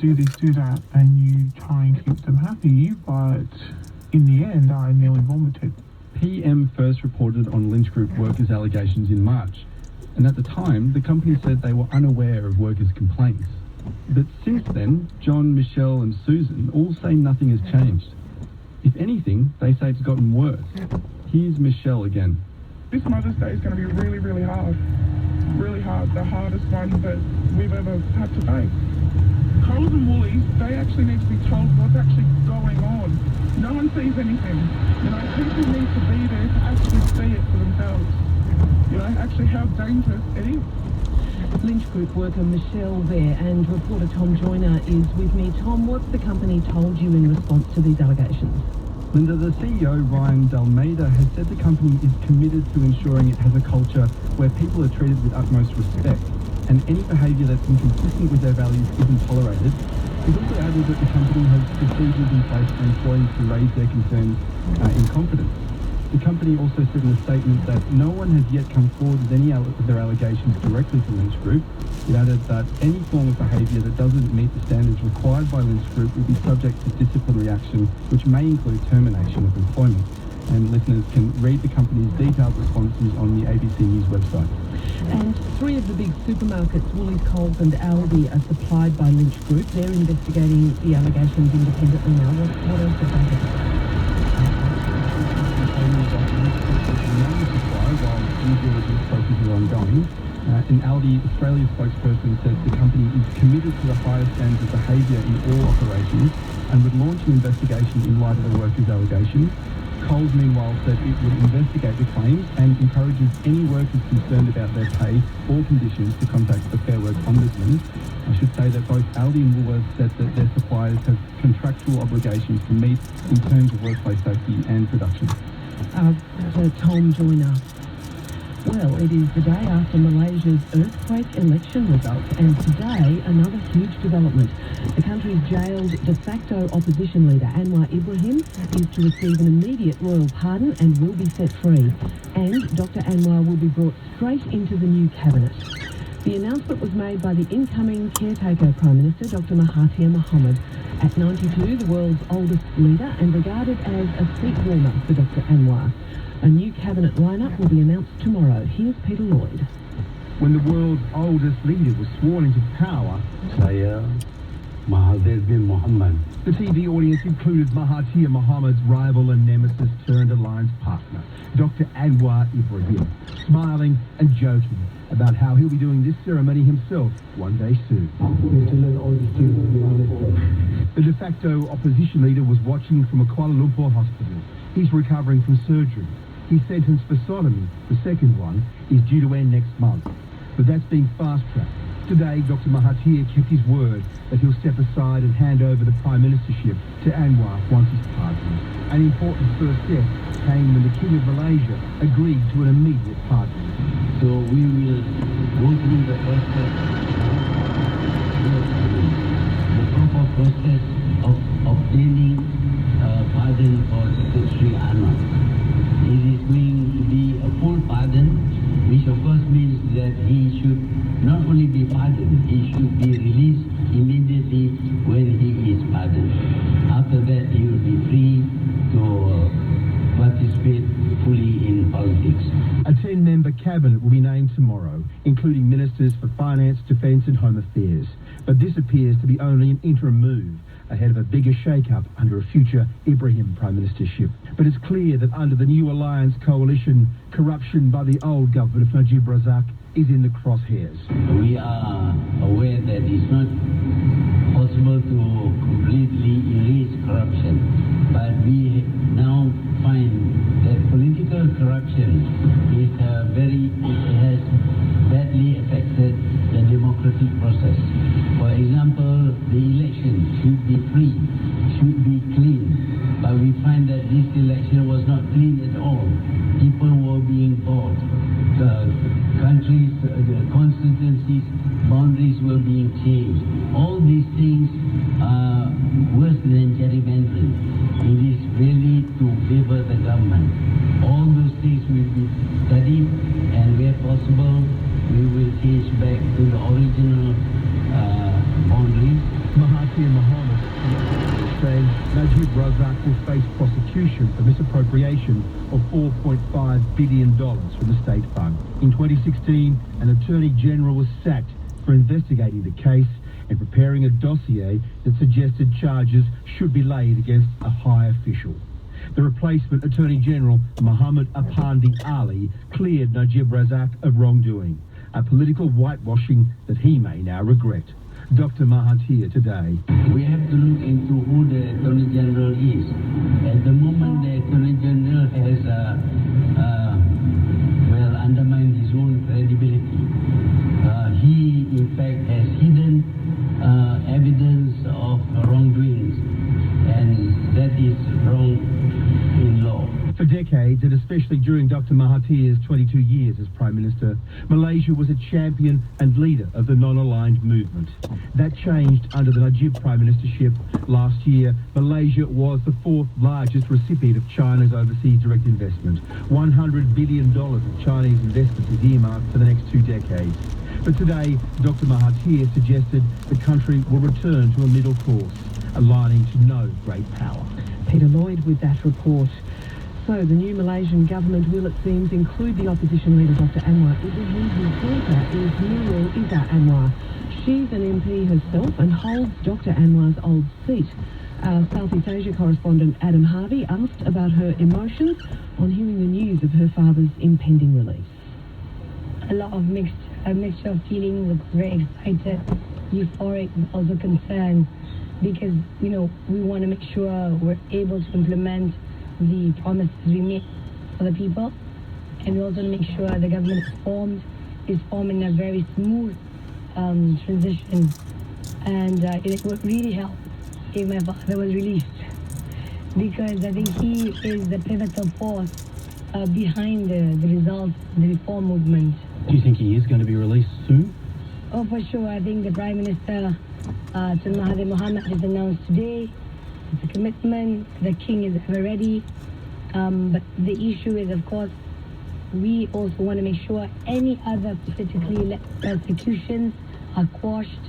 do this, do that, and you try and keep them happy, but in the end, I nearly vomited. PM first reported on Lynch Group workers' allegations in March, and at the time, the company said they were unaware of workers' complaints. But since then, John, Michelle and Susan all say nothing has changed. If anything, they say it's gotten worse. Here's Michelle again. This Mother's Day is going to be really, really hard. Really hard. The hardest one that we've ever had to face. Coles and Woolies, they actually need to be told what's actually going on. No one sees anything. You know, people need to be there to actually see it for themselves. You know, actually how dangerous it is. Lynch Group worker Michelle there, and reporter Tom Joyner is with me. Tom, what's the company told you in response to these allegations? Linda, the CEO, Ryan Dalmeida, has said the company is committed to ensuring it has a culture where people are treated with utmost respect, and any behaviour that's inconsistent with their values isn't tolerated. He's also added that the company has procedures in place for employees to raise their concerns in confidence. The company also said in a statement that no one has yet come forward with any of their allegations directly to Lynch Group. It added that any form of behaviour that doesn't meet the standards required by Lynch Group will be subject to disciplinary action, which may include termination of employment. And listeners can read the company's detailed responses on the ABC News website. And three of the big supermarkets, Woolies, Coles and Aldi, are supplied by Lynch Group. They're investigating the allegations independently now. What else have they done? While due diligence processes are ongoing. An Aldi Australia spokesperson said the company is committed to the highest standards of behaviour in all operations and would launch an investigation in light of the workers' allegations. Coles, meanwhile, said it would investigate the claims and encourages any workers concerned about their pay or conditions to contact the Fair Work Ombudsman. I should say that both Aldi and Woolworths said that their suppliers have contractual obligations to meet in terms of workplace safety and production. Tom Joyner. Well, it is the day after Malaysia's earthquake election results, and today another huge development. The country's jailed de facto opposition leader Anwar Ibrahim is to receive an immediate royal pardon and will be set free. And Dr. Anwar will be brought straight into the new cabinet. The announcement was made by the incoming caretaker Prime Minister, Dr. Mahathir Mohamad. At 92, the world's oldest leader and regarded as a seat warmer for Dr. Anwar. A new cabinet lineup will be announced tomorrow. Here's Peter Lloyd. When the world's oldest leader was sworn into power, Saya Mahathir bin Mohamad. The TV audience included Mahathir Mohamad's rival and nemesis turned alliance partner, Dr. Anwar Ibrahim, smiling and joking about how he'll be doing this ceremony himself one day soon. The de facto opposition leader was watching from a Kuala Lumpur hospital. He's recovering from surgery. His sentence for sodomy, the second one, is due to end next month. But that's being fast-tracked. Today, Dr. Mahathir kept his word that he'll step aside and hand over the prime ministership to Anwar once he's pardoned. An important first step came when the King of Malaysia agreed to an immediate pardon. So we will go through the process, the proper process of obtaining pardon for Dr. Sri Anwar. It is going to be a full pardon, which of course means that he should not only be pardoned, he should be released immediately when he is pardoned. After that, he will be free to participate fully in politics. A 10-member cabinet will be named tomorrow, including ministers for finance, defence and home affairs. But this appears to be only an interim move ahead of a bigger shake-up under a future Ibrahim prime ministership. But it's clear that under the new alliance coalition, corruption by the old government of Najib Razak is in the crosshairs. We are aware that it's not possible to completely erase corruption, but we now find that political corruption is has badly affected the democratic process. For example, the election should be free, should be clean, but we find that this election was not clean at all. People were being bought. The countries, the constituencies, boundaries were being changed. All these things are worse than gerrymandering. It is really to favor the government. All those things will be studied, and where possible, we will change back to the original boundaries. Mahathir Mahathir Mohamad, saying Najib Razak will face prosecution for misappropriation of $4.5 billion from the state fund. In 2016, an Attorney General was sacked for investigating the case and preparing a dossier that suggested charges should be laid against a high official. The replacement Attorney General, Muhammad Apandi Ali, cleared Najib Razak of wrongdoing, a political whitewashing that he may now regret. Dr. Mahathir today. We have to look into who the Attorney General is. At the moment, the Attorney General has undermined his own credibility. He, in fact, has hidden evidence of wrongdoings, and that is wrong in law. For decades, and especially during Dr. Mahathir's 22 years as Prime Minister, Malaysia was a champion and leader of the non-aligned movement. That changed under the Najib Prime Ministership. Last year, Malaysia was the fourth largest recipient of China's overseas direct investment. $100 billion of Chinese investment is earmarked for the next 2 decades. But today, Dr. Mahathir suggested the country will return to a middle course, aligning to no great power. Peter Lloyd with that report. So the new Malaysian government will, it seems, include the opposition leader Dr. Anwar Ibrahim, whose daughter is Nurul Izzah Anwar. She's an MP herself and holds Dr. Anwar's old seat. Our Southeast Asia correspondent Adam Harvey asked about her emotions on hearing the news of her father's impending release. A lot of a mixture of feelings. Very excited, euphoric, but also concerned, because we want to make sure we're able to implement the promises we make for the people, and we also want to make sure the government is formed in a very smooth transition, and it would really help if my father was released, because I think he is the pivotal force behind the results of the reform movement. Do you think he is going to be released soon? Oh, for sure. I think the Prime Minister, Tun Mahathir Mohamad, has announced today it's a commitment. The King is ever ready. But the issue is, of course, we also want to make sure any other politically led persecutions are quashed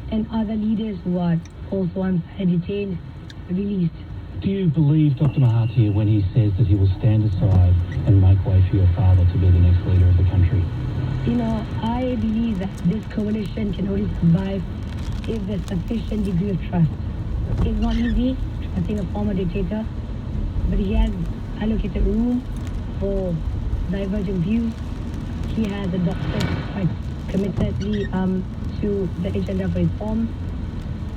and other leaders who are also unfairly detained released. Do you believe Dr. Mahathir when he says that he will stand aside and make way for your father to be the next leader of the country? I believe that this coalition can only survive if there's sufficient degree of trust. It's not easy trusting a former dictator, but he has allocated room for divergent views. He has adopted quite committedly to the agenda for reform.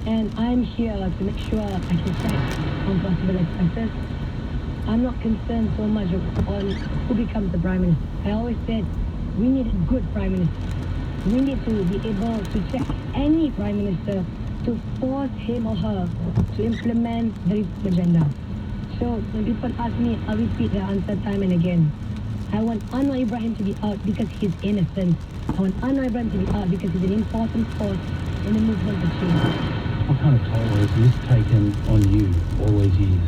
And I'm here to make sure I can check on possible excesses. I'm not concerned so much on who becomes the Prime Minister. I always said we need a good Prime Minister. We need to be able to check any Prime Minister to force him or her to implement the reform agenda. So when people ask me, I'll repeat the answer time and again. I want Anwar Ibrahim to be out because he's innocent. I want Anwar Ibrahim to be out because he's an important force in the movement for change. What kind of toll has this taken on you all these years?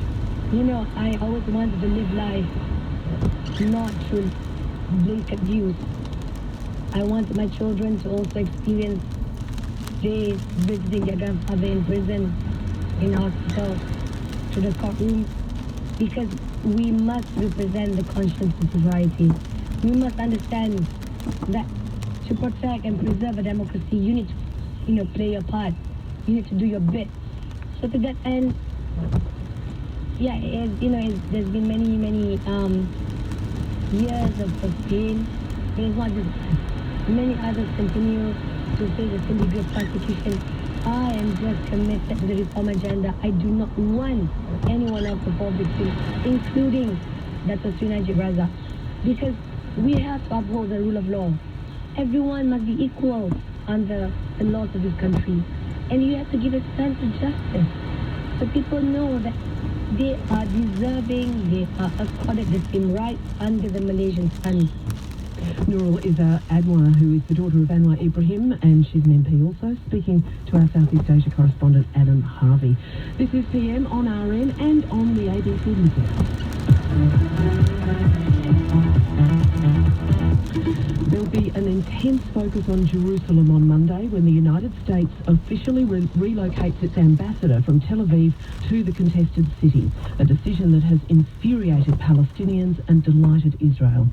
I always wanted to live life not through blanket views. I wanted my children to also experience days visiting their grandfather in prison, in hospital, to the courtroom, because we must represent the conscience of society. We must understand that to protect and preserve a democracy, you need to, play your part. You need to do your bit. So to that end, there's been many years of pain, but it's not just that. Many others continue to face the same degree of persecution. I am just committed to the reform agenda. I do not want anyone else to fall victim, including Dr. Najib Razak, because we have to uphold the rule of law. Everyone must be equal under the laws of this country, and you have to give a sense of justice so people know that they are deserving, they are accorded the same rights under the Malaysian standards. Nurul Izzah Anwar, who is the daughter of Anwar Ibrahim, and she's an MP also, speaking to our Southeast Asia correspondent Adam Harvey. This is PM on RN and on the ABC Network. There'll be an intense tense focus on Jerusalem on Monday when the United States officially relocates its ambassador from Tel Aviv to the contested city, a decision that has infuriated Palestinians and delighted Israel.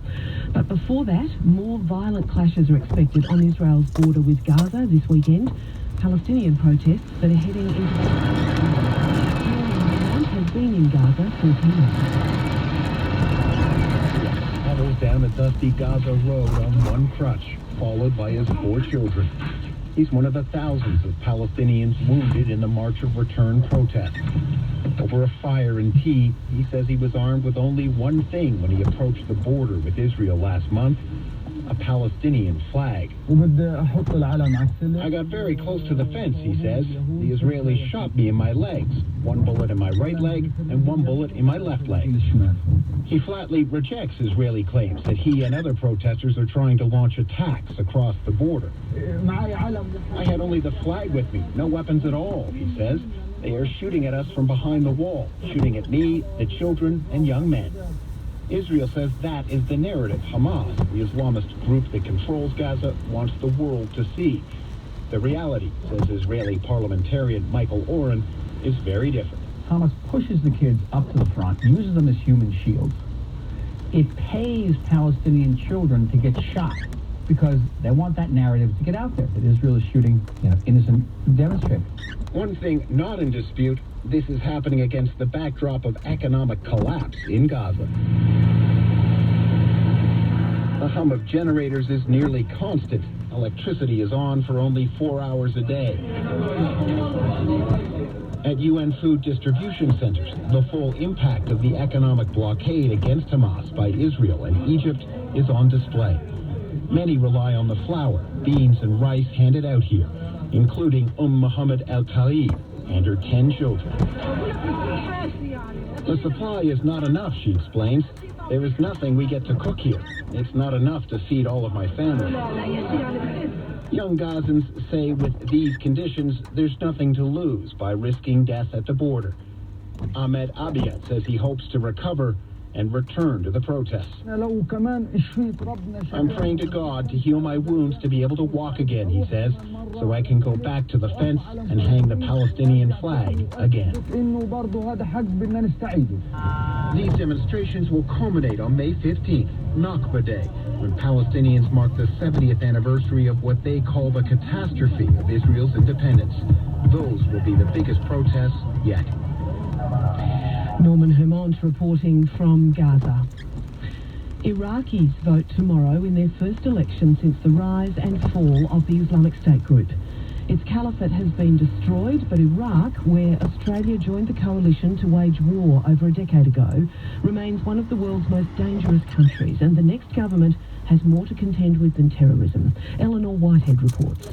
But before that, more violent clashes are expected on Israel's border with Gaza this weekend. Palestinian protests that are heading into has been in Gaza for 10 months. Huddles down a dusty Gaza road on one crutch, followed by his 4 children. He's one of the thousands of Palestinians wounded in the March of Return protest. Over a fire and tea, he says he was armed with only one thing when he approached the border with Israel last month: a Palestinian flag. I got very close to the fence, he says. The Israelis shot me in my legs, 1 bullet in my right leg and 1 bullet in my left leg. He flatly rejects Israeli claims that he and other protesters are trying to launch attacks across the border. I had only the flag with me, no weapons at all, he says. They are shooting at us from behind the wall, shooting at me, the children, and young men. Israel says that is the narrative Hamas, the Islamist group that controls Gaza, wants the world to see. The reality, says Israeli parliamentarian Michael Oren, is very different. Hamas pushes the kids up to the front, uses them as human shields. It pays Palestinian children to get shot because they want that narrative to get out there, that Israel is shooting innocent demonstrators. One thing not in dispute, this is happening against the backdrop of economic collapse in Gaza. The hum of generators is nearly constant. Electricity is on for only 4 hours a day. At UN food distribution centers, the full impact of the economic blockade against Hamas by Israel and Egypt is on display. Many rely on the flour, beans, and rice handed out here, including Mohammed El-Khalid and her 10 children. The supply is not enough, she explains. There is nothing we get to cook here. It's not enough to feed all of my family. Young Gazans say with these conditions, there's nothing to lose by risking death at the border. Ahmed Abiyat says he hopes to recover and return to the protests. I'm praying to God to heal my wounds to be able to walk again, he says, so I can go back to the fence and hang the Palestinian flag again. These demonstrations will culminate on May 15th, Nakba Day, when Palestinians mark the 70th anniversary of what they call the catastrophe of Israel's independence. Those will be the biggest protests yet. Norman Hermont reporting from Gaza. Iraqis vote tomorrow in their first election since the rise and fall of the Islamic State group. Its caliphate has been destroyed, but Iraq, where Australia joined the coalition to wage war over a decade ago, remains one of the world's most dangerous countries, and the next government has more to contend with than terrorism. Eleanor Whitehead reports.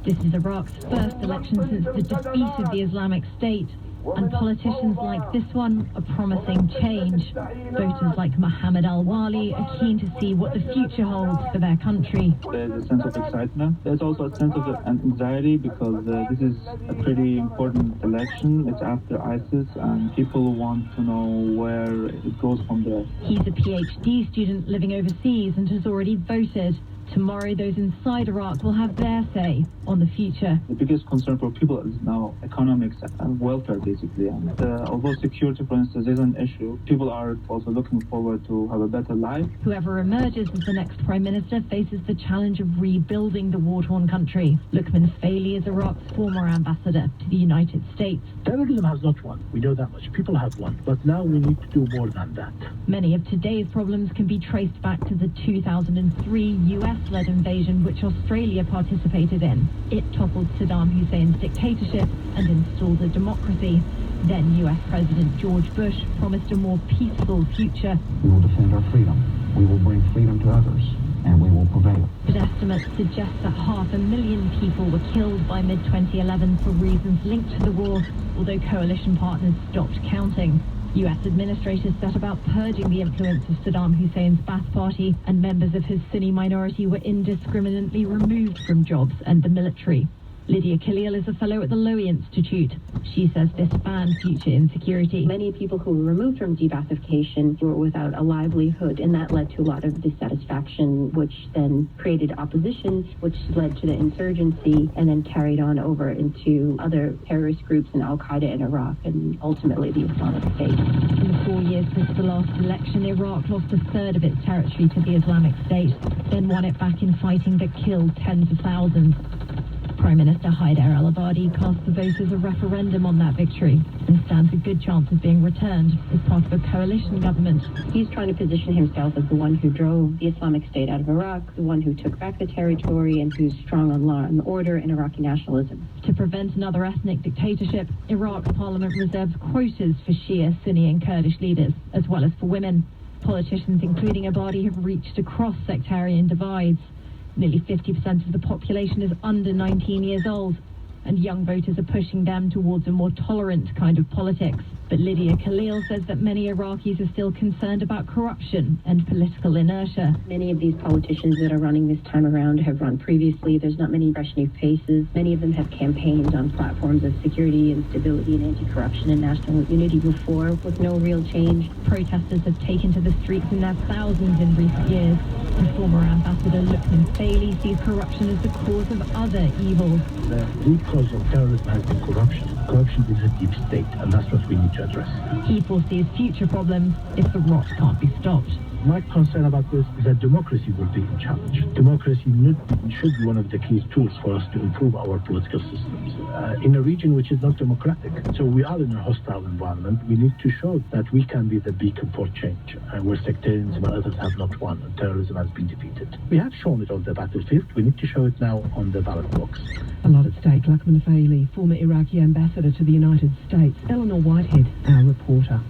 This is Iraq's first election since the defeat of the Islamic State, and politicians like this one are promising change. Voters like Mohammed Al-Wali are keen to see what the future holds for their country. There's a sense of excitement. There's also a sense of anxiety because this is a pretty important election. It's after ISIS, and people want to know where it goes from there. He's a PhD student living overseas and has already voted. Tomorrow, those inside Iraq will have their say on the future. The biggest concern for people is now economics and welfare, basically. And although security, for instance, is an issue, people are also looking forward to have a better life. Whoever emerges as the next prime minister faces the challenge of rebuilding the war-torn country. Lukman Sfaili is Iraq's former ambassador to the United States. Terrorism has not won. We know that much. People have won. But now we need to do more than that. Many of today's problems can be traced back to the 2003 US-led invasion, which Australia participated in. It toppled Saddam Hussein's dictatorship and installed a democracy. Then US President George Bush promised a more peaceful future. We will defend our freedom. We will bring freedom to others, and we will prevail. But estimates suggest that 500,000 people were killed by mid-2011 for reasons linked to the war, although coalition partners stopped counting. US administrators set about purging the influence of Saddam Hussein's Ba'ath Party, and members of his Sunni minority were indiscriminately removed from jobs and the military. Lydia Khalil is a fellow at the Lowy Institute. She says this spanned future insecurity. Many people who were removed from debathification were without a livelihood, and that led to a lot of dissatisfaction, which then created opposition, which led to the insurgency, and then carried on over into other terrorist groups in Al-Qaeda in Iraq, and ultimately the Islamic State. In the 4 years since the last election, Iraq lost a third of its territory to the Islamic State, then won it back in fighting that killed tens of thousands. Prime Minister Haider al-Abadi cast the vote as a referendum on that victory and stands a good chance of being returned as part of a coalition government. He's trying to position himself as the one who drove the Islamic State out of Iraq, the one who took back the territory, and who's strong on law and order and Iraqi nationalism. To prevent another ethnic dictatorship, Iraq's parliament reserves quotas for Shia, Sunni and Kurdish leaders, as well as for women. Politicians, including Abadi, have reached across sectarian divides. Nearly 50% of the population is under 19 years old, and young voters are pushing them towards a more tolerant kind of politics. But Lydia Khalil says that many Iraqis are still concerned about corruption and political inertia. Many of these politicians that are running this time around have run previously. There's not many fresh new faces. Many of them have campaigned on platforms of security and stability and anti-corruption and national unity before, with no real change. Protesters have taken to the streets in their thousands in recent years. And former Ambassador Lukman Bailey sees corruption as the cause of other evils. The root cause of terrorism has been corruption. Corruption is a deep state, and that's what we need to address. He foresees future problems if the rot can't be stopped. My concern about this is that democracy will be in challenge. Democracy should be one of the key tools for us to improve our political systems in a region which is not democratic. So we are in a hostile environment. We need to show that we can be the beacon for change, where sectarianism and others have not won and terrorism has been defeated. We have shown it on the battlefield. We need to show it now on the ballot box. A lot at stake. Lukman Bailey, former Iraqi ambassador to the United States. Eleanor Whitehead, our reporter.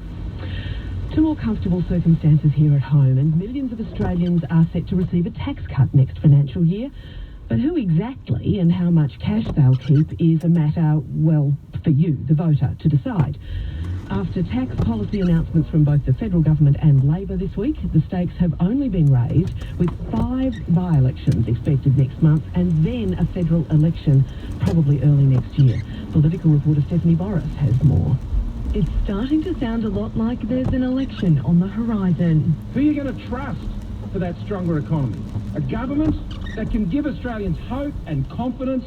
To more comfortable circumstances here at home, and millions of Australians are set to receive a tax cut next financial year. But who exactly and how much cash they'll keep is a matter, well, for you, the voter, to decide. After tax policy announcements from both the federal government and Labor this week, the stakes have only been raised, with 5 by-elections expected next month and then a federal election probably early next year. Political reporter Stephanie Boris has more. It's starting to sound a lot like there's an election on the horizon. Who are you going to trust for that stronger economy? A government that can give Australians hope and confidence,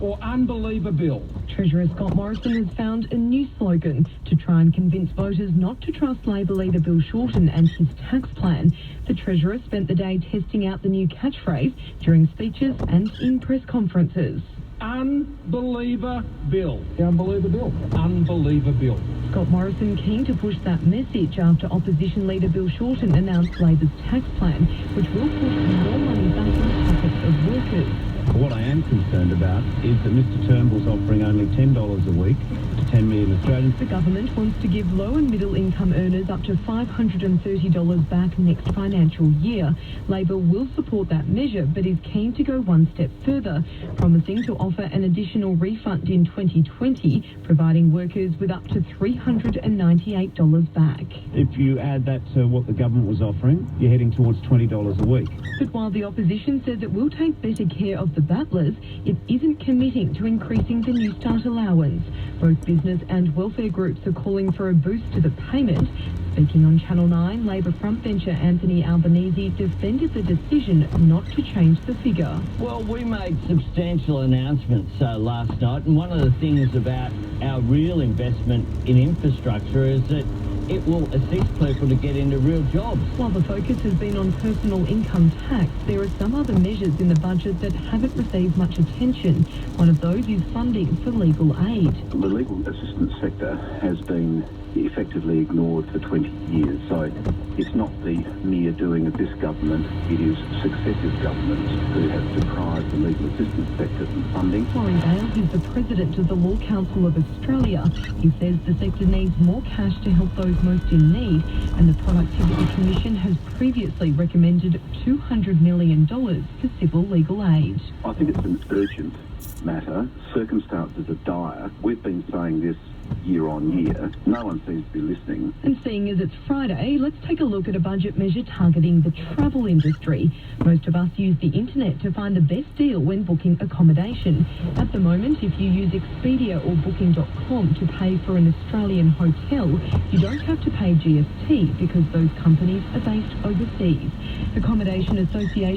or unbelievable? Treasurer Scott Morrison has found a new slogan to try and convince voters not to trust Labor leader Bill Shorten and his tax plan. The Treasurer spent the day testing out the new catchphrase during speeches and in press conferences. Unbeliever bill. Unbeliever bill. Unbeliever bill. Scott Morrison keen to push that message after opposition leader Bill Shorten announced Labor's tax plan, which will put more money back in the pockets of workers. What I am concerned about is that Mr Turnbull's offering only $10 a week to 10 million Australians. The government wants to give low and middle income earners up to $530 back next financial year. Labor will support that measure, but is keen to go one step further, promising to offer an additional refund in 2020, providing workers with up to $398 back. If you add that to what the government was offering, you're heading towards $20 a week. But while the opposition says it will take better care of the battlers, it isn't committing to increasing the New Start allowance. Both business and welfare groups are calling for a boost to the payment. Speaking on Channel 9, Labor frontbencher Anthony Albanese defended the decision not to change the figure. Well, we made substantial announcements last night, and one of the things about our real investment in infrastructure is that it will assist people to get into real jobs. While the focus has been on personal income tax, there are some other measures in the budget that haven't received much attention. One of those is funding for legal aid. The legal assistance sector has been effectively ignored for 20 years, so it's not the mere doing of this government, it is successive governments who have deprived the legal assistance sector from funding. Warren Bales is the president of the Law Council of Australia. He says the sector needs more cash to help those most in need, and the Productivity Commission has previously recommended $200 million for civil legal aid. I think it's an urgent matter. Circumstances are dire. We've been saying this year on year. No one seems to be listening. And seeing as it's Friday, let's take a look at a budget measure targeting the travel industry. Most of us use the internet to find the best deal when booking accommodation. At the moment, if you use Expedia or Booking.com to pay for an Australian hotel, you don't have to pay GST because those companies are based overseas. Accommodation Association